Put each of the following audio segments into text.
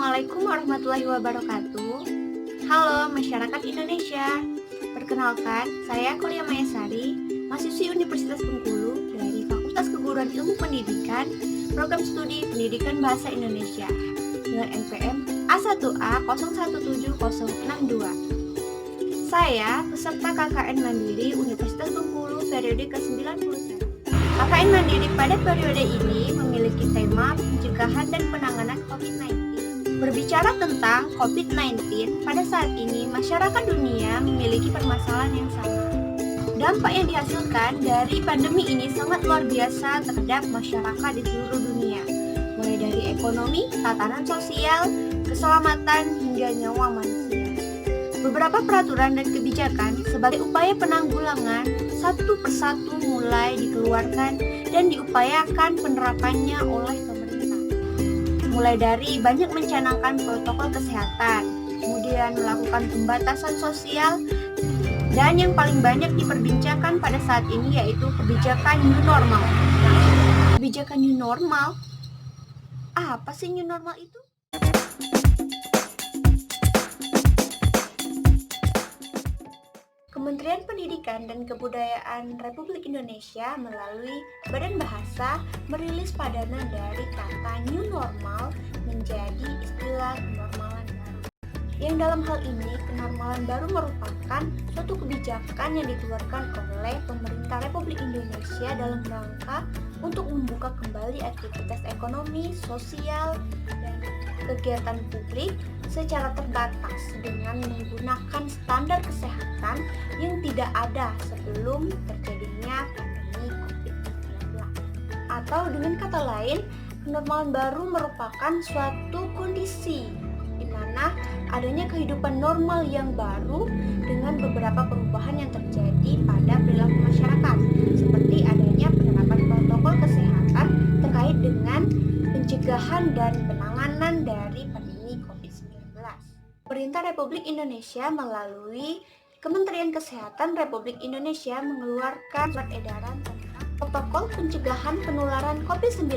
Assalamualaikum warahmatullahi wabarakatuh. Halo masyarakat Indonesia. Perkenalkan, saya Kolia Mayasari, mahasiswi Universitas Bengkulu dari Fakultas Keguruan Ilmu Pendidikan, Program Studi Pendidikan Bahasa Indonesia dengan NPM A1A 017062. Saya peserta KKN Mandiri Universitas Bengkulu periode ke-91. KKN Mandiri pada periode ini memiliki tema pencegahan dan penanganan COVID-19. Berbicara tentang COVID-19, pada saat ini masyarakat dunia memiliki permasalahan yang sama. Dampak yang dihasilkan dari pandemi ini sangat luar biasa terhadap masyarakat di seluruh dunia, mulai dari ekonomi, tatanan sosial, keselamatan, hingga nyawa manusia. Beberapa peraturan dan kebijakan sebagai upaya penanggulangan satu persatu mulai dikeluarkan dan diupayakan penerapannya oleh pemerintah. Mulai dari banyak mencanangkan protokol kesehatan, kemudian melakukan pembatasan sosial, dan yang paling banyak diperbincangkan pada saat ini yaitu kebijakan new normal. Kebijakan new normal? Apa sih new normal itu? Kementerian Pendidikan dan Kebudayaan Republik Indonesia melalui Badan Bahasa merilis padanan dari kata new normal menjadi istilah kenormalan baru. Yang dalam hal ini, kenormalan baru merupakan suatu kebijakan yang dikeluarkan oleh pemerintah Republik Indonesia dalam rangka untuk membuka kembali aktivitas ekonomi, sosial, dan kegiatan publik secara terbatas dengan menggunakan standar kesehatan yang tidak ada sebelum terjadinya pandemi COVID-19. Atau dengan kata lain, kenormalan baru merupakan suatu kondisi di mana adanya kehidupan normal yang baru dengan beberapa perubahan yang terjadi pada perilaku masyarakat, seperti adanya penerapan protokol kesehatan terkait dengan pencegahan dan penanganan dari pandemi COVID-19. Pemerintah Republik Indonesia melalui Kementerian Kesehatan Republik Indonesia mengeluarkan surat edaran tentang protokol pencegahan penularan COVID-19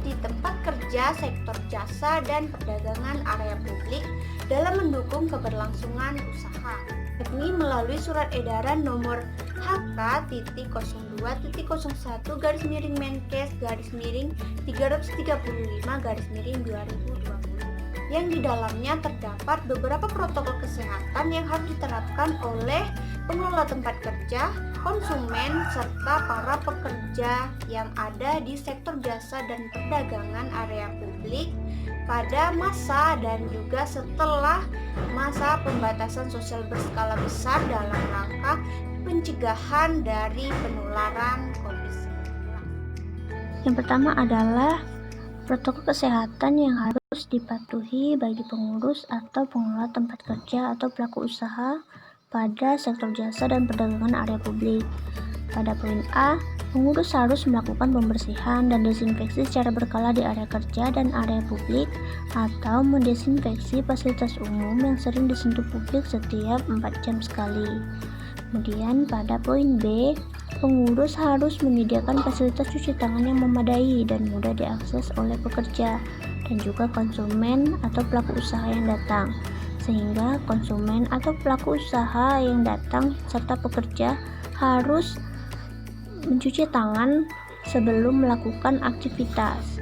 di tempat kerja, sektor jasa, dan perdagangan area publik dalam mendukung keberlangsungan usaha. Yakni melalui surat edaran nomor HK.02.01-Menkes-335-2020 yang di dalamnya terdapat beberapa protokol kesehatan yang harus diterapkan oleh pengelola tempat kerja, konsumen, serta para pekerja yang ada di sektor jasa dan perdagangan area publik pada masa dan juga setelah masa pembatasan sosial berskala besar dalam rangka pencegahan dari penularan COVID-19. Yang pertama adalah protokol kesehatan yang harus dipatuhi bagi pengurus atau pengelola tempat kerja atau pelaku usaha pada sektor jasa dan perdagangan area publik. Pada poin A, pengurus harus melakukan pembersihan dan desinfeksi secara berkala di area kerja dan area publik atau mendesinfeksi fasilitas umum yang sering disentuh publik setiap 4 jam sekali. Kemudian pada poin B, pengurus harus menyediakan fasilitas cuci tangan yang memadai dan mudah diakses oleh pekerja dan juga konsumen atau pelaku usaha yang datang, sehingga konsumen atau pelaku usaha yang datang serta pekerja harus mencuci tangan sebelum melakukan aktivitas.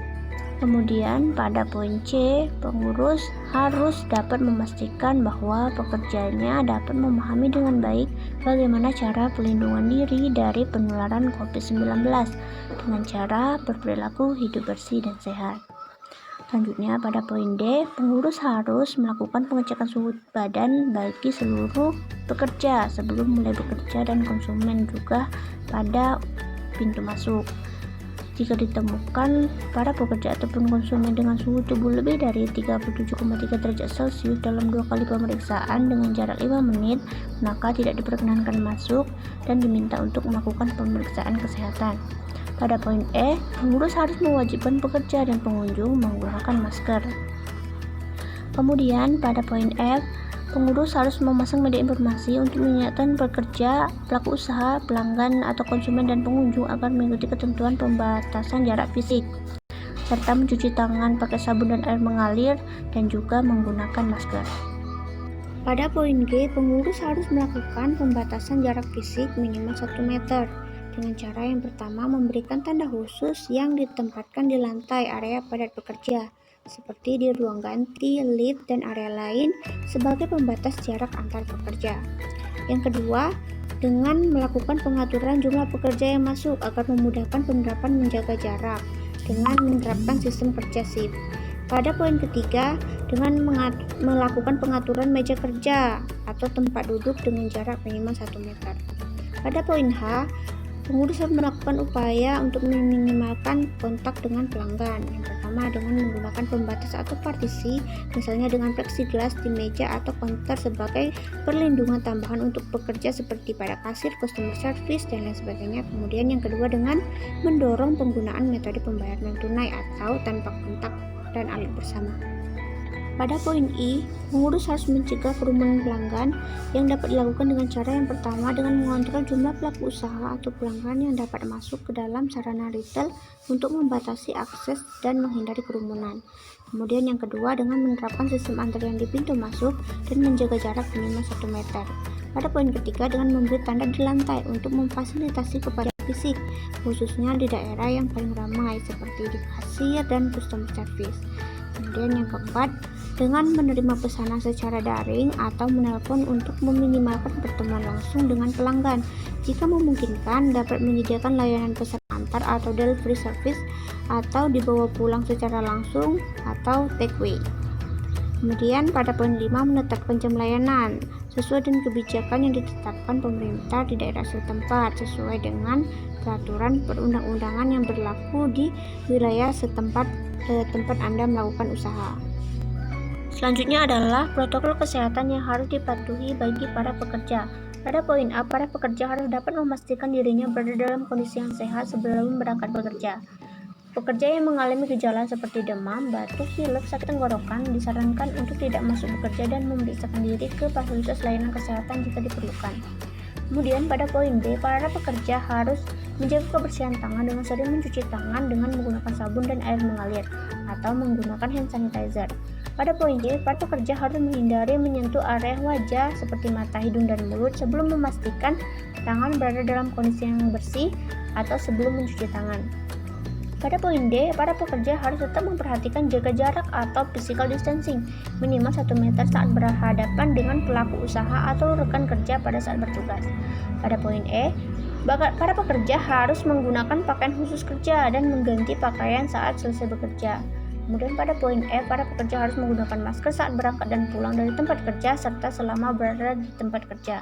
Kemudian pada poin C, pengurus harus dapat memastikan bahwa pekerjanya dapat memahami dengan baik bagaimana cara pelindungan diri dari penularan COVID-19 dengan cara berperilaku hidup bersih dan sehat. Selanjutnya pada poin D, pengurus harus melakukan pengecekan suhu badan bagi seluruh pekerja sebelum mulai bekerja dan konsumen juga pada pintu masuk. Jika ditemukan para pekerja ataupun konsumen dengan suhu tubuh lebih dari 37,3 derajat Celcius dalam 2 kali pemeriksaan dengan jarak 5 menit, maka tidak diperkenankan masuk dan diminta untuk melakukan pemeriksaan kesehatan. Pada poin E, pengurus harus mewajibkan pekerja dan pengunjung menggunakan masker. Kemudian pada poin F, pengurus harus memasang media informasi untuk mengingatkan pekerja, pelaku usaha, pelanggan, atau konsumen dan pengunjung agar mengikuti ketentuan pembatasan jarak fisik. serta mencuci tangan pakai sabun dan air mengalir, dan juga menggunakan masker. Pada poin G, pengurus harus melakukan pembatasan jarak fisik minimal 1 meter dengan cara yang pertama memberikan tanda khusus yang ditempatkan di lantai area padat pekerja, seperti di ruang ganti, lift, dan area lain sebagai pembatas jarak antar pekerja. Yang kedua, dengan melakukan pengaturan jumlah pekerja yang masuk agar memudahkan penerapan menjaga jarak dengan menerapkan sistem kerja shift. Pada poin ketiga, dengan melakukan pengaturan meja kerja atau tempat duduk dengan jarak minimal 1 meter. Pada poin H, pengurus harus melakukan upaya untuk meminimalkan kontak dengan pelanggan. Yang pertama, dengan menggunakan pembatas atau partisi, misalnya dengan plexiglass di meja atau counter sebagai perlindungan tambahan untuk pekerja seperti pada kasir, customer service, dan lain sebagainya. Kemudian yang kedua, dengan mendorong penggunaan metode pembayaran tunai atau tanpa kontak dan alat bersama. Pada poin I, pengurus harus mencegah kerumunan pelanggan yang dapat dilakukan dengan cara yang pertama dengan mengontrol jumlah pelaku usaha atau pelanggan yang dapat masuk ke dalam sarana retail untuk membatasi akses dan menghindari kerumunan. Kemudian yang kedua dengan menerapkan sistem antrian di pintu masuk dan menjaga jarak minimal 1 meter. Pada poin ketiga dengan memberi tanda di lantai untuk memfasilitasi kepada fisik, khususnya di daerah yang paling ramai seperti di kasir dan customer service. Kemudian yang keempat, dengan menerima pesanan secara daring atau menelpon untuk meminimalkan pertemuan langsung dengan pelanggan. Jika memungkinkan, dapat menyediakan layanan pesan antar atau delivery service atau dibawa pulang secara langsung atau takeaway. Kemudian pada poin 5 menetapkan jam layanan sesuai dengan kebijakan yang ditetapkan pemerintah di daerah setempat sesuai dengan peraturan perundang-undangan yang berlaku di wilayah setempat tempat Anda melakukan usaha. Selanjutnya adalah protokol kesehatan yang harus dipatuhi bagi para pekerja. Pada poin A, para pekerja harus dapat memastikan dirinya berada dalam kondisi yang sehat sebelum berangkat bekerja. Pekerja yang mengalami gejala seperti demam, batuk, pilek, sakit tenggorokan disarankan untuk tidak masuk bekerja dan memeriksakan diri ke fasilitas layanan kesehatan jika diperlukan. Kemudian pada poin B, para pekerja harus menjaga kebersihan tangan dengan sering mencuci tangan dengan menggunakan sabun dan air mengalir atau menggunakan hand sanitizer. Pada poin C, para pekerja harus menghindari menyentuh area wajah seperti mata, hidung, dan mulut sebelum memastikan tangan berada dalam kondisi yang bersih atau sebelum mencuci tangan. Pada poin D, para pekerja harus tetap memperhatikan jaga jarak atau physical distancing minimal 1 meter saat berhadapan dengan pelaku usaha atau rekan kerja pada saat bertugas. Pada poin E, para pekerja harus menggunakan pakaian khusus kerja dan mengganti pakaian saat selesai bekerja. Kemudian pada poin F, para pekerja harus menggunakan masker saat berangkat dan pulang dari tempat kerja serta selama berada di tempat kerja.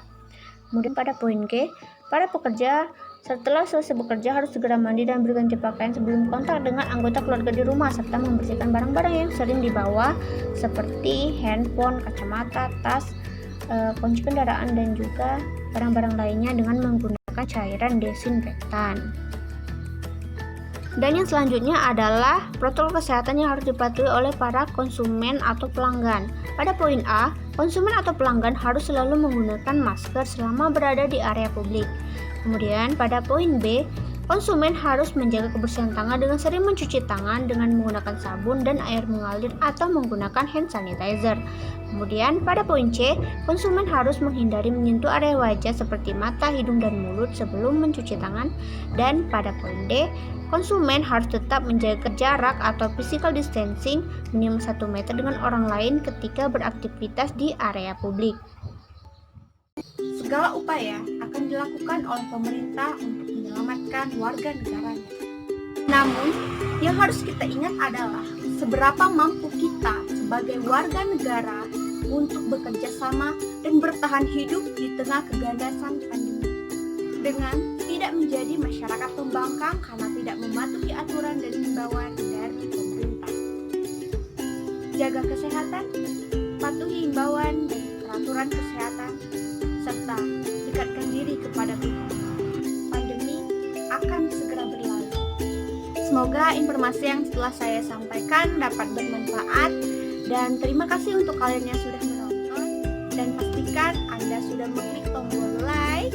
Kemudian pada poin G, para pekerja setelah selesai bekerja harus segera mandi dan berganti pakaian sebelum kontak dengan anggota keluarga di rumah serta membersihkan barang-barang yang sering dibawa seperti handphone, kacamata, tas, kunci kendaraan, dan juga barang-barang lainnya dengan menggunakan cairan desinfektan. Dan yang selanjutnya adalah protokol kesehatan yang harus dipatuhi oleh para konsumen atau pelanggan. Pada poin A, konsumen atau pelanggan harus selalu menggunakan masker selama berada di area publik. Kemudian pada poin B, konsumen harus menjaga kebersihan tangan dengan sering mencuci tangan dengan menggunakan sabun dan air mengalir atau menggunakan hand sanitizer. Kemudian pada poin C, konsumen harus menghindari menyentuh area wajah seperti mata, hidung, dan mulut sebelum mencuci tangan. Dan pada poin D, konsumen harus tetap menjaga jarak atau physical distancing minimal 1 meter dengan orang lain ketika beraktivitas di area publik. Segala upaya akan dilakukan oleh pemerintah untuk menyelamatkan warga negaranya. Namun, yang harus kita ingat adalah seberapa mampu kita sebagai warga negara untuk bekerja sama dan bertahan hidup di tengah kegandasan pandemi. Dengan tidak menjadi masyarakat pembangkang karena tidak mematuhi aturan dan himbauan dari pemerintah. Jaga kesehatan, patuhi himbauan dan peraturan kesehatan, serta dekatkan diri kepada Tuhan. Pandemi akan segera berlalu. Semoga informasi yang telah saya sampaikan dapat bermanfaat, dan terima kasih untuk kalian yang sudah menonton, dan pastikan Anda sudah mengklik tombol like,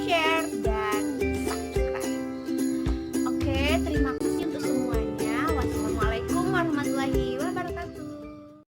share, dan subscribe. Oke, terima